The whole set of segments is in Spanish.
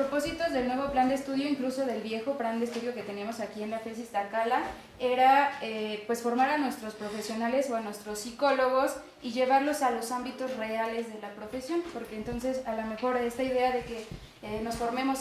propósitos del nuevo plan de estudio, incluso del viejo plan de estudio que teníamos aquí en la FES Iztacala, era pues formar a nuestros profesionales o a nuestros psicólogos y llevarlos a los ámbitos reales de la profesión, porque entonces a lo mejor esta idea de que nos formemos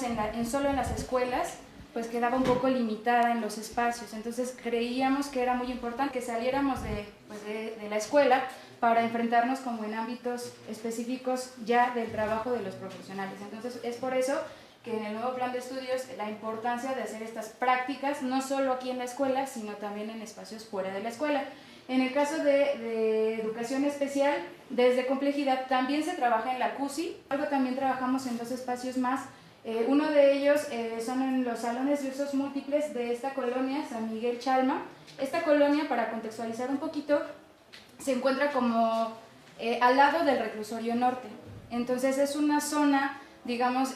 solo en las escuelas pues quedaba un poco limitada en los espacios. Entonces creíamos que era muy importante que saliéramos de la escuela para enfrentarnos como en ámbitos específicos ya del trabajo de los profesionales. Entonces es por eso que en el nuevo plan de estudios la importancia de hacer estas prácticas no solo aquí en la escuela, sino también en espacios fuera de la escuela. En el caso de educación especial, desde complejidad, también se trabaja en la CUSI. Luego también trabajamos en dos espacios más. Uno de ellos son en los salones de usos múltiples de esta colonia, San Miguel Chalma. Esta colonia, para contextualizar un poquito, se encuentra como al lado del reclusorio norte. Entonces es una zona, digamos,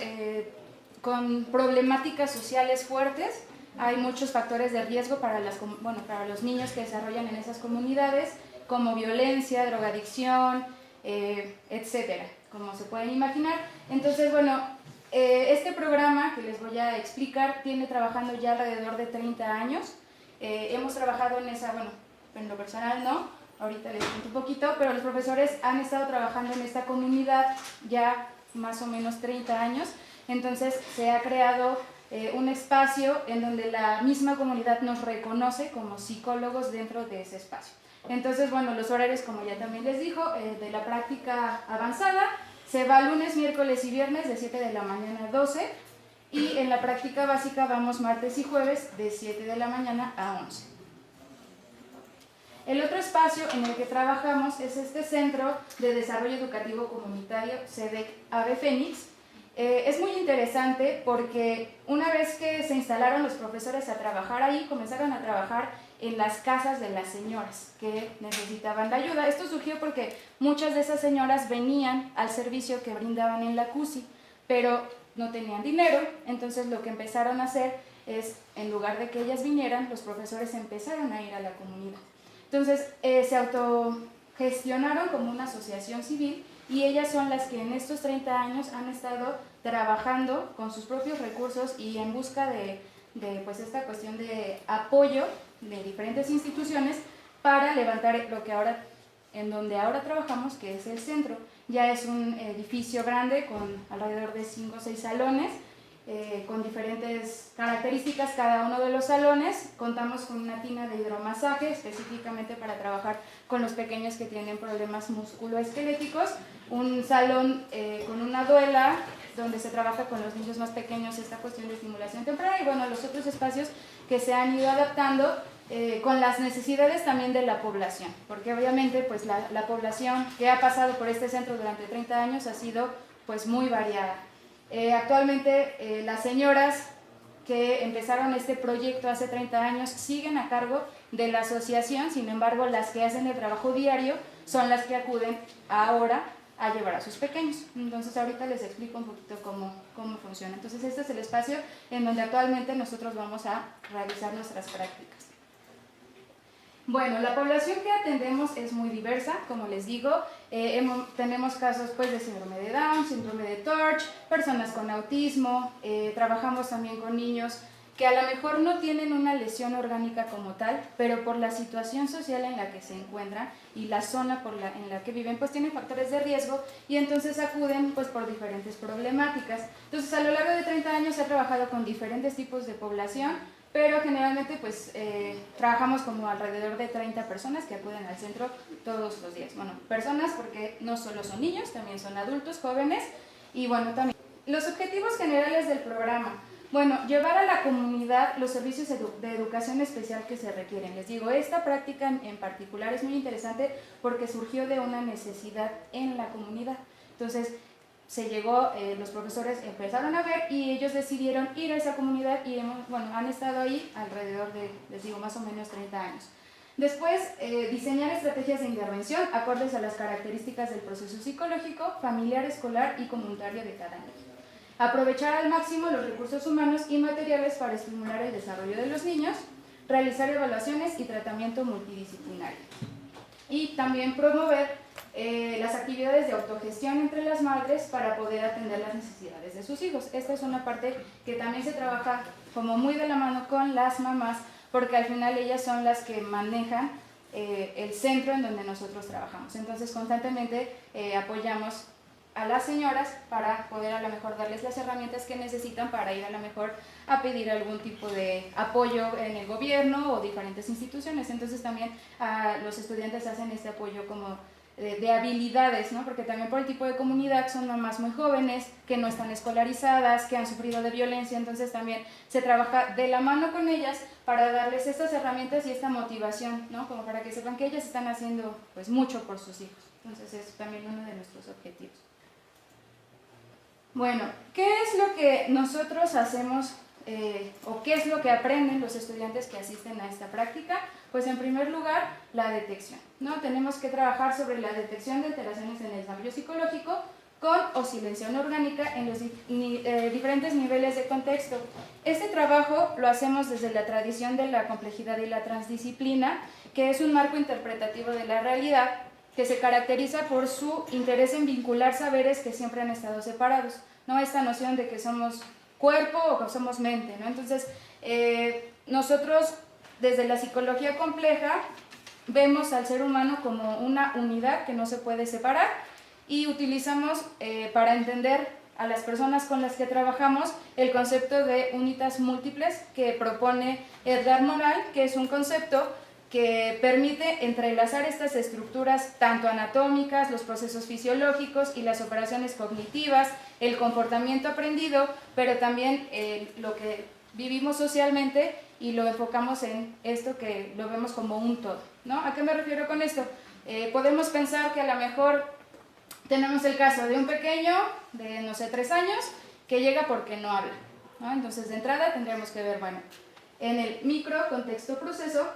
con problemáticas sociales fuertes. Hay muchos factores de riesgo para los niños que desarrollan en esas comunidades, como violencia, drogadicción, etcétera, como se pueden imaginar. Entonces, bueno, este programa que les voy a explicar tiene trabajando ya alrededor de 30 años. Hemos trabajado en esa, bueno, en lo personal no, ahorita les cuento un poquito, pero los profesores han estado trabajando en esta comunidad ya más o menos 30 años. Entonces se ha creado un espacio en donde la misma comunidad nos reconoce como psicólogos dentro de ese espacio. Entonces, bueno, los horarios, como ya también les dijo, de la práctica avanzada, se va lunes, miércoles y viernes de 7 de la mañana a 12, y en la práctica básica vamos martes y jueves de 7 de la mañana a 11. El otro espacio en el que trabajamos es este Centro de Desarrollo Educativo Comunitario, CEDEC Ave Fénix. Es muy interesante porque una vez que se instalaron los profesores a trabajar ahí, comenzaron a trabajar en las casas de las señoras que necesitaban la ayuda. Esto surgió porque muchas de esas señoras venían al servicio que brindaban en la CUSI, pero no tenían dinero. Entonces lo que empezaron a hacer es, en lugar de que ellas vinieran, los profesores empezaron a ir a la comunidad. Entonces se autogestionaron como una asociación civil, y ellas son las que en estos 30 años han estado trabajando con sus propios recursos y en busca de pues esta cuestión de apoyo de diferentes instituciones para levantar lo que ahora, en donde ahora trabajamos, que es el centro. Ya es un edificio grande con alrededor de 5 o 6 salones, con diferentes características cada uno de los salones. Contamos con una tina de hidromasaje específicamente para trabajar con los pequeños que tienen problemas musculoesqueléticos, un salón con una duela donde se trabaja con los niños más pequeños esta cuestión de estimulación temprana, y bueno, los otros espacios que se han ido adaptando con las necesidades también de la población, porque obviamente pues la población que ha pasado por este centro durante 30 años ha sido pues muy variada. Actualmente las señoras que empezaron este proyecto hace 30 años siguen a cargo de la asociación. Sin embargo, las que hacen el trabajo diario son las que acuden ahora a llevar a sus pequeños. Entonces ahorita les explico un poquito cómo funciona. Entonces este es el espacio en donde actualmente nosotros vamos a realizar nuestras prácticas. Bueno, la población que atendemos es muy diversa, como les digo. Tenemos casos pues de síndrome de Down, síndrome de Torch, personas con autismo. Trabajamos también con niños que a lo mejor no tienen una lesión orgánica como tal, pero por la situación social en la que se encuentran y la zona en la que viven, pues tienen factores de riesgo, y entonces acuden pues por diferentes problemáticas. Entonces a lo largo de 30 años he trabajado con diferentes tipos de población, pero generalmente pues trabajamos como alrededor de 30 personas que acuden al centro todos los días. Bueno, personas porque no solo son niños, también son adultos, jóvenes, y bueno, también. Los objetivos generales del programa. Bueno, llevar a la comunidad los servicios de educación especial que se requieren. Les digo, esta práctica en particular es muy interesante porque surgió de una necesidad en la comunidad. Entonces, se llegó, los profesores empezaron a ver y ellos decidieron ir a esa comunidad y han estado ahí alrededor de, les digo, más o menos 30 años. Después, diseñar estrategias de intervención acordes a las características del proceso psicológico, familiar, escolar y comunitario de cada niño. Aprovechar al máximo los recursos humanos y materiales para estimular el desarrollo de los niños, realizar evaluaciones y tratamiento multidisciplinario. Y también promover las actividades de autogestión entre las madres para poder atender las necesidades de sus hijos. Esta es una parte que también se trabaja como muy de la mano con las mamás, porque al final ellas son las que manejan el centro en donde nosotros trabajamos. Entonces constantemente apoyamos a las señoras para poder a lo mejor darles las herramientas que necesitan para ir a lo mejor a pedir algún tipo de apoyo en el gobierno o diferentes instituciones. Entonces también los estudiantes hacen este apoyo como de habilidades, ¿no? Porque también por el tipo de comunidad son mamás muy jóvenes, que no están escolarizadas, que han sufrido de violencia, entonces también se trabaja de la mano con ellas para darles estas herramientas y esta motivación, ¿no? Como para que sepan que ellas están haciendo pues mucho por sus hijos. Entonces es también uno de nuestros objetivos. Bueno, ¿qué es lo que nosotros hacemos o qué es lo que aprenden los estudiantes que asisten a esta práctica? Pues en primer lugar, la detección, ¿no? Tenemos que trabajar sobre la detección de alteraciones en el desarrollo psicológico con oscilación orgánica en los diferentes niveles de contexto. Este trabajo lo hacemos desde la tradición de la complejidad y la transdisciplina, que es un marco interpretativo de la realidad que se caracteriza por su interés en vincular saberes que siempre han estado separados, ¿no? Esta noción de que somos cuerpo o que somos mente, ¿no? Entonces, nosotros desde la psicología compleja vemos al ser humano como una unidad que no se puede separar y utilizamos para entender a las personas con las que trabajamos el concepto de unitas múltiples que propone Edgar Moral, que es un concepto que permite entrelazar estas estructuras tanto anatómicas, los procesos fisiológicos y las operaciones cognitivas, el comportamiento aprendido, pero también lo que vivimos socialmente y lo enfocamos en esto que lo vemos como un todo, ¿no? ¿A qué me refiero con esto? Podemos pensar que a lo mejor tenemos el caso de un pequeño de, no sé, 3 años que llega porque no habla, ¿no? Entonces, de entrada tendríamos que ver, bueno, en el micro contexto proceso,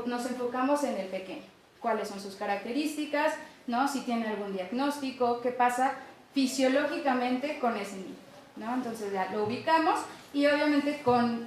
nos enfocamos en el pequeño, cuáles son sus características, ¿no? Si tiene algún diagnóstico, qué pasa fisiológicamente con ese niño, ¿no? Entonces ya lo ubicamos y obviamente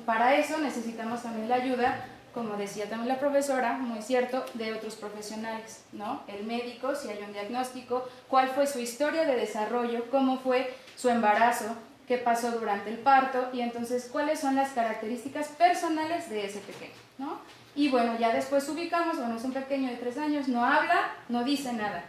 para eso necesitamos también la ayuda, como decía también la profesora, muy cierto, de otros profesionales, ¿no? El médico, si hay un diagnóstico, cuál fue su historia de desarrollo, cómo fue su embarazo, qué pasó durante el parto y entonces cuáles son las características personales de ese pequeño, ¿no? Y bueno, ya después ubicamos, bueno, es un pequeño de 3 años, no habla, no dice nada.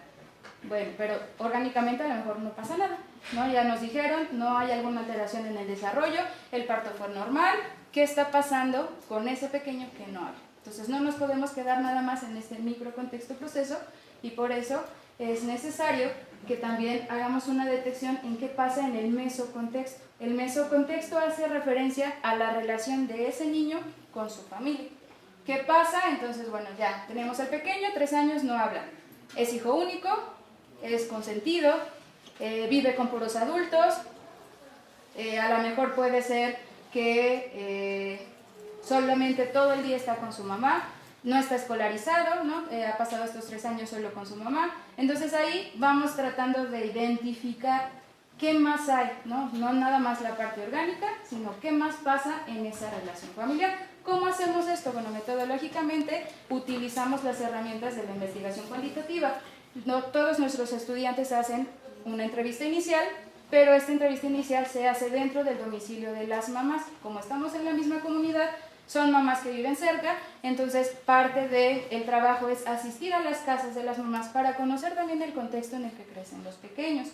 Bueno, pero orgánicamente a lo mejor no pasa nada, ¿no? Ya nos dijeron, no hay alguna alteración en el desarrollo, el parto fue normal, ¿qué está pasando con ese pequeño que no habla? Entonces no nos podemos quedar nada más en este micro contexto proceso y por eso es necesario que también hagamos una detección en qué pasa en el mesocontexto. El mesocontexto hace referencia a la relación de ese niño con su familia. ¿Qué pasa? Entonces, bueno, ya tenemos al pequeño, 3 años, no habla. Es hijo único, es consentido, vive con puros adultos, a lo mejor puede ser que solamente todo el día está con su mamá, no está escolarizado, ¿no? Ha pasado estos 3 años solo con su mamá. Entonces ahí vamos tratando de identificar qué más hay, ¿no? No nada más la parte orgánica, sino qué más pasa en esa relación familiar. ¿Cómo hacemos esto? Bueno, metodológicamente utilizamos las herramientas de la investigación cuantitativa. No, todos nuestros estudiantes hacen una entrevista inicial, pero esta entrevista inicial se hace dentro del domicilio de las mamás. Como estamos en la misma comunidad, son mamás que viven cerca, entonces parte del trabajo es asistir a las casas de las mamás para conocer también el contexto en el que crecen los pequeños.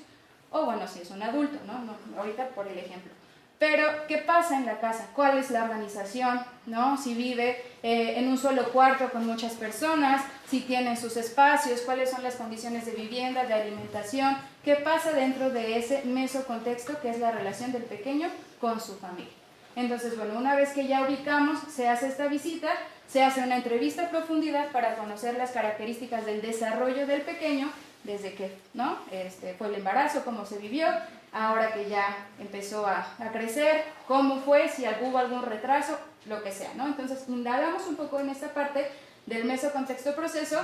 O bueno, si es un adulto, ¿no? Ahorita por el ejemplo. Pero, ¿qué pasa en la casa? ¿Cuál es la organización? ¿No? Si vive en un solo cuarto con muchas personas, si tienen sus espacios, cuáles son las condiciones de vivienda, de alimentación, ¿qué pasa dentro de ese mesocontexto que es la relación del pequeño con su familia? Entonces, bueno, una vez que ya ubicamos, se hace esta visita, se hace una entrevista a profundidad para conocer las características del desarrollo del pequeño, desde que ¿no? Fue el embarazo, cómo se vivió, ahora que ya empezó a crecer, cómo fue, si hubo algún retraso, lo que sea, ¿no? Entonces, indagamos un poco en esta parte del mesocontexto proceso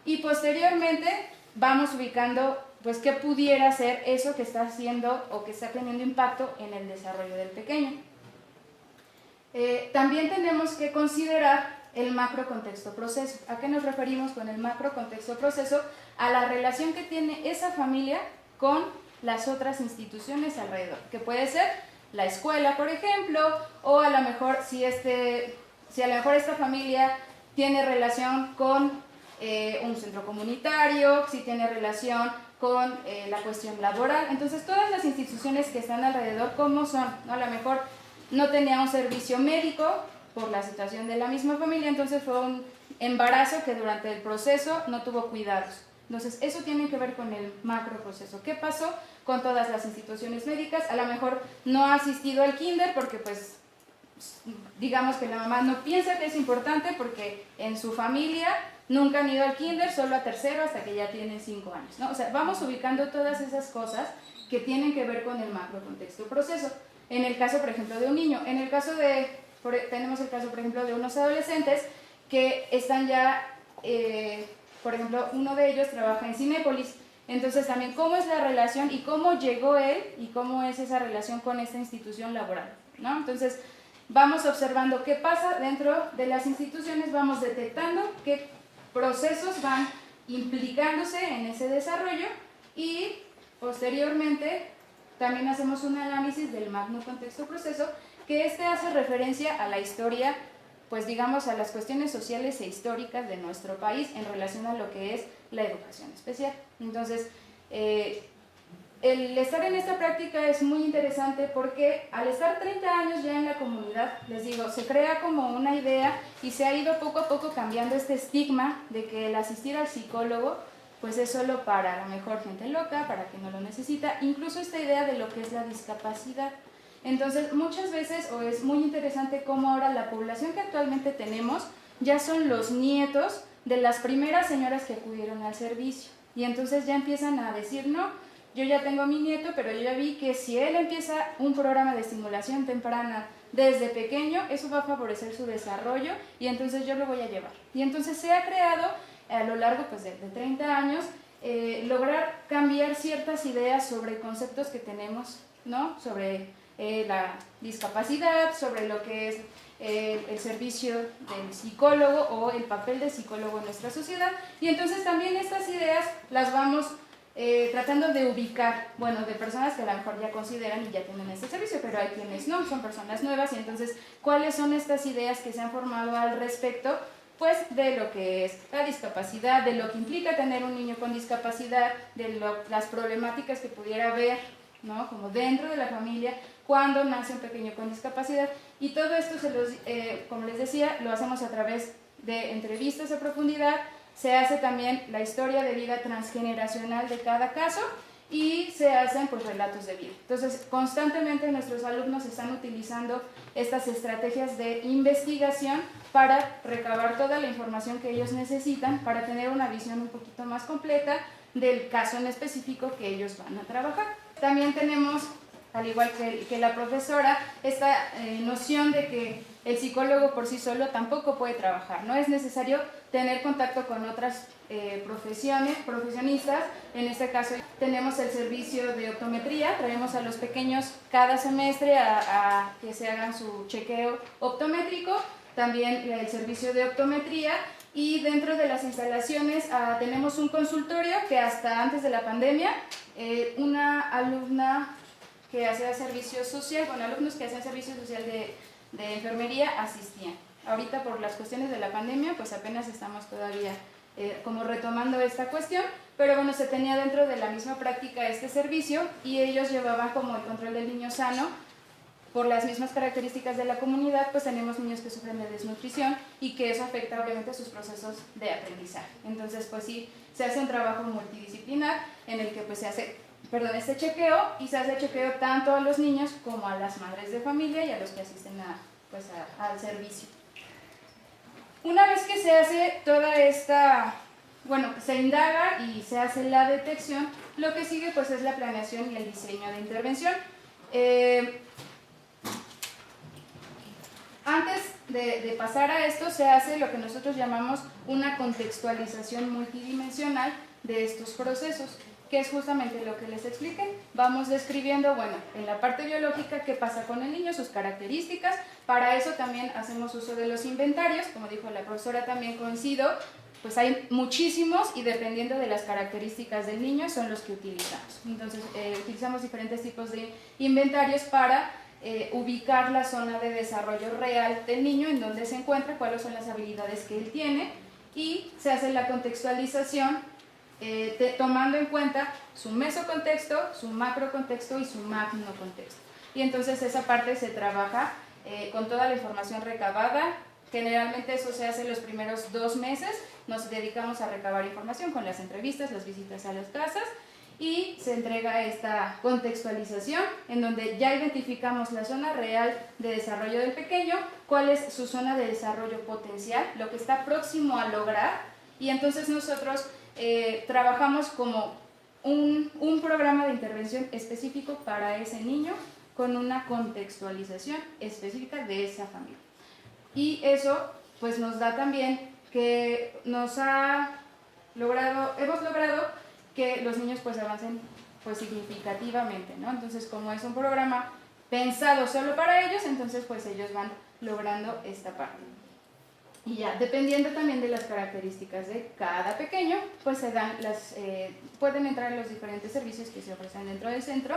y posteriormente vamos ubicando, pues, qué pudiera ser eso que está haciendo o que está teniendo impacto en el desarrollo del pequeño. También tenemos que considerar el macro contexto proceso. ¿A qué nos referimos con el macro contexto proceso? A la relación que tiene esa familia con las otras instituciones alrededor, que puede ser la escuela, por ejemplo, o a lo mejor si a lo mejor esta familia tiene relación con un centro comunitario, si tiene relación con la cuestión laboral. Entonces, todas las instituciones que están alrededor, ¿cómo son? ¿No? A lo mejor no tenía un servicio médico por la situación de la misma familia, entonces fue un embarazo que durante el proceso no tuvo cuidados. Entonces, eso tiene que ver con el macro proceso. ¿Qué pasó con todas las instituciones médicas? A lo mejor no ha asistido al kinder porque, pues, digamos que la mamá no piensa que es importante porque en su familia nunca han ido al kinder, solo a tercero hasta que ya tienen 5 años, ¿no? O sea, vamos ubicando todas esas cosas que tienen que ver con el macro contexto proceso. En el caso, por ejemplo, de un niño, tenemos el caso, por ejemplo, de unos adolescentes que están ya, por ejemplo, uno de ellos trabaja en Cinépolis. Entonces también cómo es la relación y cómo llegó él y cómo es esa relación con esta institución laboral, ¿no? Entonces vamos observando qué pasa dentro de las instituciones, vamos detectando qué procesos van implicándose en ese desarrollo y posteriormente también hacemos un análisis del magno contexto proceso, que hace referencia a la historia, pues digamos a las cuestiones sociales e históricas de nuestro país en relación a lo que es la educación especial. Entonces, el estar en esta práctica es muy interesante porque al estar 30 años ya en la comunidad, les digo, se crea como una idea y se ha ido poco a poco cambiando este estigma de que el asistir al psicólogo pues es solo para a lo mejor gente loca, para quien no lo necesita, incluso esta idea de lo que es la discapacidad. Entonces, muchas veces, o es muy interesante cómo ahora la población que actualmente tenemos ya son los nietos de las primeras señoras que acudieron al servicio. Y entonces ya empiezan a decir, no, yo ya tengo a mi nieto, pero yo ya vi que si él empieza un programa de estimulación temprana desde pequeño, eso va a favorecer su desarrollo y entonces yo lo voy a llevar. Y entonces se ha creado a lo largo pues, de 30 años lograr cambiar ciertas ideas sobre conceptos que tenemos, ¿no? Sobre la discapacidad, sobre lo que es el servicio del psicólogo o el papel del psicólogo en nuestra sociedad. Y entonces también estas ideas las vamos tratando de ubicar, bueno, de personas que a lo mejor ya consideran y ya tienen este servicio, pero hay quienes no, son personas nuevas, y entonces, ¿cuáles son estas ideas que se han formado al respecto? Pues de lo que es la discapacidad, de lo que implica tener un niño con discapacidad, de las problemáticas que pudiera haber, ¿no? Como dentro de la familia, cuando nace un pequeño con discapacidad, y todo esto, como les decía, lo hacemos a través de entrevistas a profundidad. Se hace también la historia de vida transgeneracional de cada caso y se hacen pues relatos de vida. Entonces, constantemente nuestros alumnos están utilizando estas estrategias de investigación para recabar toda la información que ellos necesitan para tener una visión un poquito más completa del caso en específico que ellos van a trabajar. También tenemos, al igual que la profesora, esta noción de que el psicólogo por sí solo tampoco puede trabajar, no es necesario tener contacto con otras profesionistas. En este caso tenemos el servicio de optometría, traemos a los pequeños cada semestre a que se hagan su chequeo optométrico, también el servicio de optometría, y dentro de las instalaciones tenemos un consultorio que hasta antes de la pandemia una alumna que hacía servicio social, con alumnos que hacían servicio social de enfermería asistían. Ahorita por las cuestiones de la pandemia pues apenas estamos todavía como retomando esta cuestión, pero bueno, se tenía dentro de la misma práctica este servicio y ellos llevaban como el control del niño sano. Por las mismas características de la comunidad, pues tenemos niños que sufren de desnutrición y que eso afecta obviamente sus procesos de aprendizaje. Entonces pues sí, se hace un trabajo multidisciplinar en el que pues se hace este chequeo, y se hace chequeo tanto a los niños como a las madres de familia y a los que asisten al servicio. Una vez que se hace toda esta, bueno, se indaga y se hace la detección, lo que sigue pues es la planeación y el diseño de intervención. Antes de pasar a esto, se hace lo que nosotros llamamos una contextualización multidimensional de estos procesos. que es justamente lo que les expliqué. Vamos describiendo, bueno, en la parte biológica qué pasa con el niño, sus características. Para eso también hacemos uso de los inventarios, como dijo la profesora, también coincido, pues hay muchísimos y dependiendo de las características del niño son los que utilizamos. Entonces utilizamos diferentes tipos de inventarios para ubicar la zona de desarrollo real del niño, en donde se encuentra, cuáles son las habilidades que él tiene, y se hace la contextualización tomando en cuenta su mesocontexto, su macrocontexto y su magnocontexto. Y entonces esa parte se trabaja con toda la información recabada. Generalmente eso se hace los primeros 2 meses, nos dedicamos a recabar información con las entrevistas, las visitas a las casas, y se entrega esta contextualización en donde ya identificamos la zona real de desarrollo del pequeño, cuál es su zona de desarrollo potencial, lo que está próximo a lograr, y entonces nosotros trabajamos como un programa de intervención específico para ese niño con una contextualización específica de esa familia. Y eso pues nos da también que hemos logrado que los niños pues avancen pues significativamente, ¿no? Entonces, como es un programa pensado solo para ellos, entonces pues ellos van logrando esta parte. Y ya, dependiendo también de las características de cada pequeño, pues se dan pueden entrar los diferentes servicios que se ofrecen dentro del centro.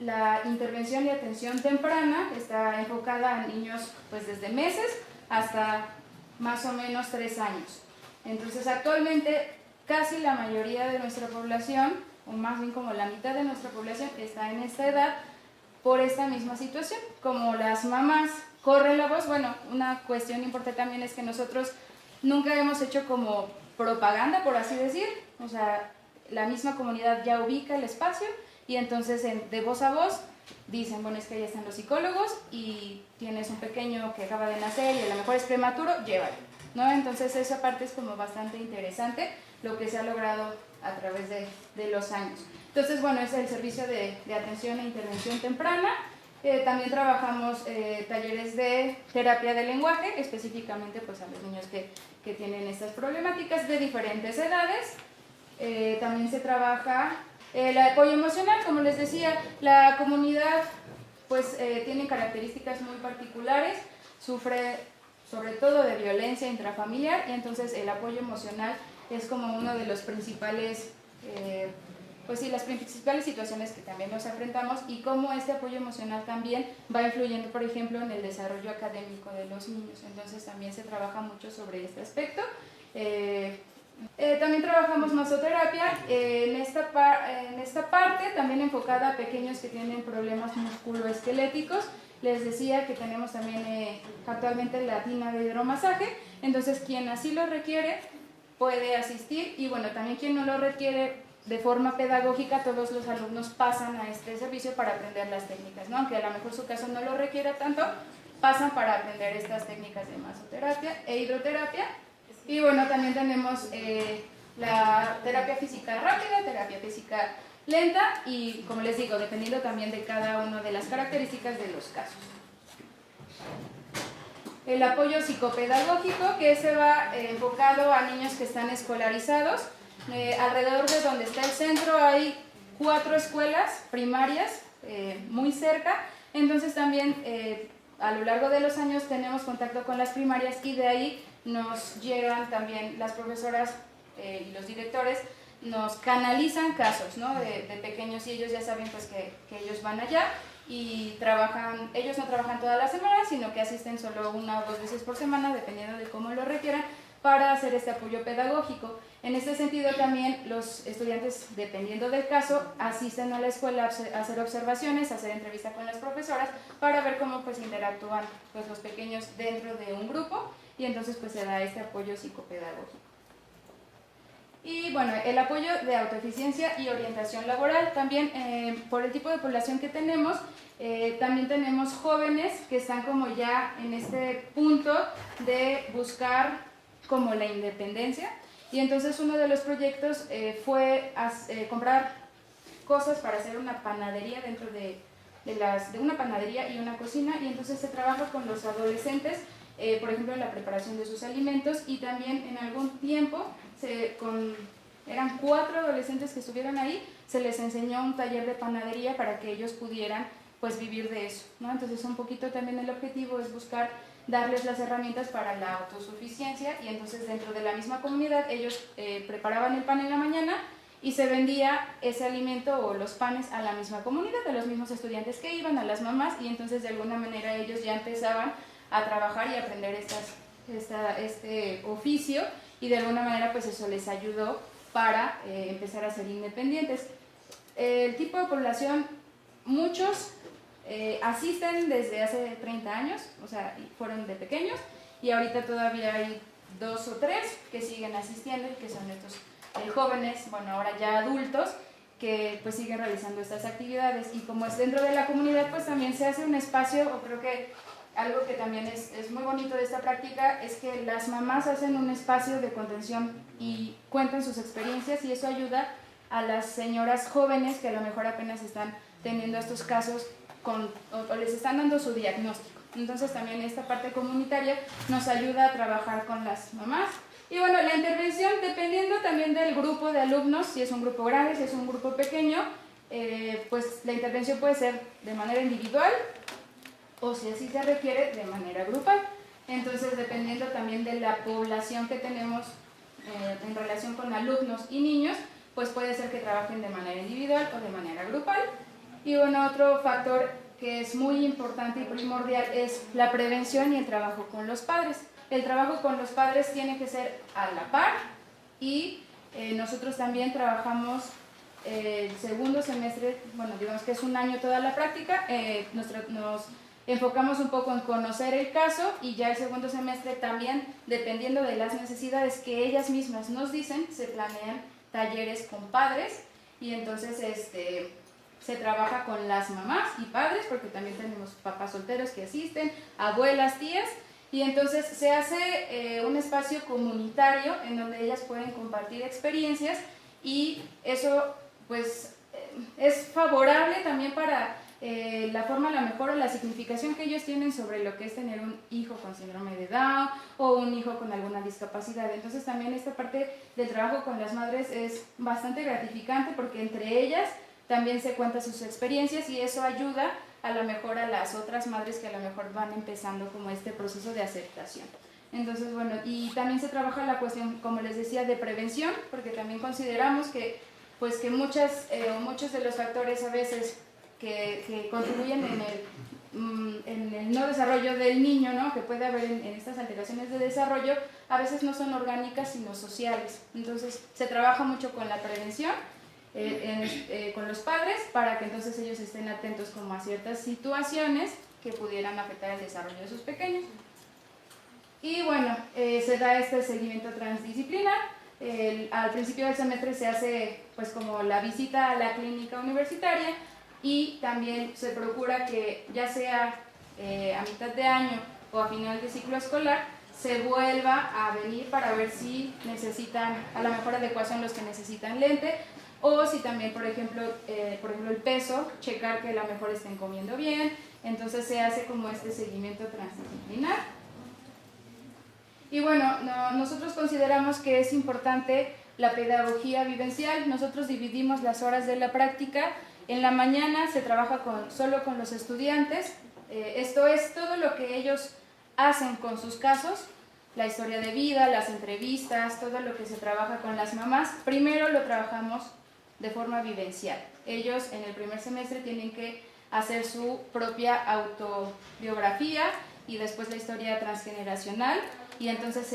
La intervención y atención temprana está enfocada a niños pues desde meses hasta más o menos 3 años. Entonces, actualmente casi la mayoría de nuestra población, o más bien como la mitad de nuestra población, está en esta edad por esta misma situación. Como las mamás corren la voz, bueno, una cuestión importante también es que nosotros nunca hemos hecho como propaganda, por así decir, o sea, la misma comunidad ya ubica el espacio y entonces de voz a voz dicen, bueno, es que ahí están los psicólogos y tienes un pequeño que acaba de nacer y a lo mejor es prematuro, llévalo, ¿no? Entonces esa parte es como bastante interesante, lo que se ha logrado a través de los años. Entonces, bueno, es el servicio de atención e intervención temprana. También trabajamos talleres de terapia de lenguaje, específicamente pues a los niños que tienen estas problemáticas de diferentes edades. También se trabaja el apoyo emocional, como les decía, la comunidad pues tiene características muy particulares, sufre sobre todo de violencia intrafamiliar y entonces el apoyo emocional es como uno de los principales, pues sí, las principales situaciones que también nos enfrentamos y cómo este apoyo emocional también va influyendo, por ejemplo, en el desarrollo académico de los niños. Entonces también se trabaja mucho sobre este aspecto. También trabajamos masoterapia en esta parte, también enfocada a pequeños que tienen problemas musculoesqueléticos. Les decía que tenemos también actualmente la tina de hidromasaje, entonces quien así lo requiere puede asistir y bueno, también quien no lo requiere de forma pedagógica, todos los alumnos pasan a este servicio para aprender las técnicas, ¿no? Aunque a lo mejor su caso no lo requiera tanto, pasan para aprender estas técnicas de masoterapia e hidroterapia. Y bueno, también tenemos la terapia física rápida, terapia física lenta y, como les digo, dependiendo también de cada una de las características de los casos. El apoyo psicopedagógico, que se va enfocado a niños que están escolarizados. Alrededor de donde está el centro hay 4 escuelas primarias muy cerca, entonces también a lo largo de los años tenemos contacto con las primarias y de ahí nos llegan también las profesoras y los directores, nos canalizan casos, ¿no? de pequeños y ellos ya saben pues que ellos van allá y trabajan, ellos no trabajan toda la semana, sino que asisten solo 1 o 2 veces por semana, dependiendo de cómo lo requieran, para hacer este apoyo pedagógico. En este sentido también los estudiantes, dependiendo del caso, asisten a la escuela a hacer observaciones, a hacer entrevista con las profesoras para ver cómo pues interactúan pues, los pequeños dentro de un grupo y entonces pues se da este apoyo psicopedagógico. Y bueno, el apoyo de autoeficiencia y orientación laboral, también por el tipo de población que tenemos, también tenemos jóvenes que están como ya en este punto de buscar como la independencia y entonces uno de los proyectos fue comprar cosas para hacer una panadería dentro de una panadería y una cocina y entonces se trabaja con los adolescentes, por ejemplo en la preparación de sus alimentos y también en algún tiempo con eran 4 adolescentes que estuvieron ahí, se les enseñó un taller de panadería para que ellos pudieran pues vivir de eso, ¿no? Entonces un poquito también el objetivo es buscar darles las herramientas para la autosuficiencia, y entonces dentro de la misma comunidad ellos preparaban el pan en la mañana y se vendía ese alimento o los panes a la misma comunidad, a los mismos estudiantes que iban, a las mamás, y entonces de alguna manera ellos ya empezaban a trabajar y a aprender este oficio, y de alguna manera pues eso les ayudó para empezar a ser independientes. El tipo de población, muchos asisten desde hace 30 años, o sea, fueron de pequeños, y ahorita todavía hay 2 o 3 que siguen asistiendo, que son estos jóvenes, bueno, ahora ya adultos, que pues siguen realizando estas actividades. Y como es dentro de la comunidad, pues también se hace un espacio, o creo que algo que también es muy bonito de esta práctica es que las mamás hacen un espacio de contención y cuentan sus experiencias, y eso ayuda a las señoras jóvenes que a lo mejor apenas están teniendo estos casos o les están dando su diagnóstico. Entonces también esta parte comunitaria nos ayuda a trabajar con las mamás. Y bueno, la intervención, dependiendo también del grupo de alumnos, si es un grupo grande, si es un grupo pequeño, pues la intervención puede ser de manera individual, o si así se requiere, de manera grupal. Entonces, dependiendo también de la población que tenemos en relación con alumnos y niños, pues puede ser que trabajen de manera individual o de manera grupal. Y bueno, otro factor que es muy importante y primordial es la prevención y el trabajo con los padres. El trabajo con los padres tiene que ser a la par, y nosotros también trabajamos el segundo semestre, bueno, digamos que es un año toda la práctica, nos enfocamos un poco en conocer el caso, y ya el segundo semestre también, dependiendo de las necesidades que ellas mismas nos dicen, se planean talleres con padres, y entonces se trabaja con las mamás y padres, porque también tenemos papás solteros que asisten, abuelas, tías, y entonces se hace un espacio comunitario en donde ellas pueden compartir experiencias, y eso pues es favorable también para la forma, a lo mejor, o la significación que ellos tienen sobre lo que es tener un hijo con síndrome de Down o un hijo con alguna discapacidad. Entonces también esta parte del trabajo con las madres es bastante gratificante, porque entre ellas también se cuentan sus experiencias, y eso ayuda a lo mejor a las otras madres que a lo mejor van empezando como este proceso de aceptación. Entonces, bueno, y también se trabaja la cuestión, como les decía, de prevención, porque también consideramos que muchos de los factores a veces que contribuyen en el no desarrollo del niño, ¿no?, que puede haber en estas alteraciones de desarrollo, a veces no son orgánicas sino sociales. Entonces se trabaja mucho con la prevención, con los padres, para que entonces ellos estén atentos como a ciertas situaciones que pudieran afectar el desarrollo de sus pequeños. Y bueno, se da este seguimiento transdisciplinar. Al principio del semestre se hace pues como la visita a la clínica universitaria, y también se procura que ya sea a mitad de año o a final de ciclo escolar se vuelva a venir para ver si necesitan a lo mejor adecuación los que necesitan lente, o si también, por ejemplo, el peso, checar que a lo mejor estén comiendo bien. Entonces se hace como este seguimiento transdisciplinar. Y bueno, nosotros consideramos que es importante la pedagogía vivencial. Nosotros dividimos las horas de la práctica. En la mañana se trabaja solo con los estudiantes, esto es todo lo que ellos hacen con sus casos, la historia de vida, las entrevistas, todo lo que se trabaja con las mamás. Primero lo trabajamos de forma vivencial. Ellos en el primer semestre tienen que hacer su propia autobiografía y después la historia transgeneracional, y entonces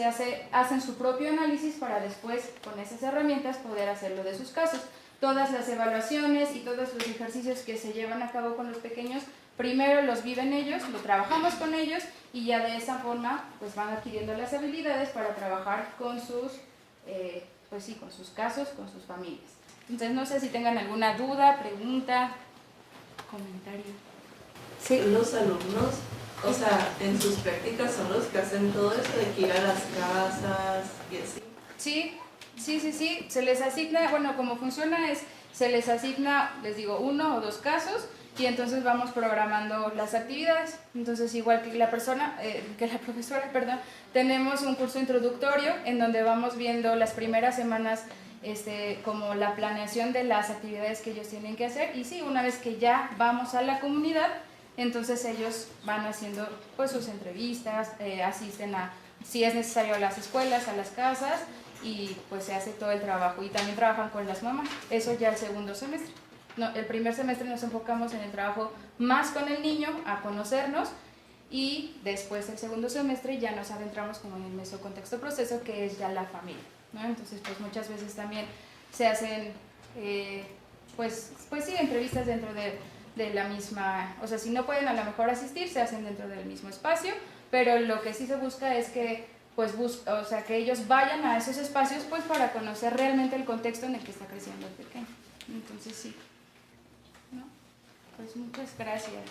hacen su propio análisis para después, con esas herramientas, poder hacerlo de sus casos. Todas las evaluaciones y todos los ejercicios que se llevan a cabo con los pequeños, primero los viven ellos, lo trabajamos con ellos, y ya de esa forma pues van adquiriendo las habilidades para trabajar con sus casos, con sus familias. Entonces no sé si tengan alguna duda, pregunta, comentario. Sí. Los alumnos, o sea, en sus prácticas son los que hacen todo esto de que ir a las casas y así. Sí, se les asigna, bueno, como funciona es, se les asigna, les digo, 1 o 2 casos, y entonces vamos programando las actividades. Entonces, igual que la profesora, tenemos un curso introductorio en donde vamos viendo las primeras semanas como la planeación de las actividades que ellos tienen que hacer. Y sí, una vez que ya vamos a la comunidad, entonces ellos van haciendo pues sus entrevistas, asisten a, si es necesario, a las escuelas, a las casas, y pues se hace todo el trabajo. Y también trabajan con las mamás, eso ya el segundo semestre. No, el primer semestre nos enfocamos en el trabajo más con el niño, a conocernos, y después el segundo semestre ya nos adentramos como en el mesocontexto proceso, que es ya la familia, ¿no? Entonces pues muchas veces también se hacen pues sí, entrevistas dentro de la misma, o sea, si no pueden a lo mejor asistir, se hacen dentro del mismo espacio, pero lo que sí se busca es que pues o sea, que ellos vayan a esos espacios pues para conocer realmente el contexto en el que está creciendo el pequeño. Entonces sí, ¿no? Pues muchas gracias.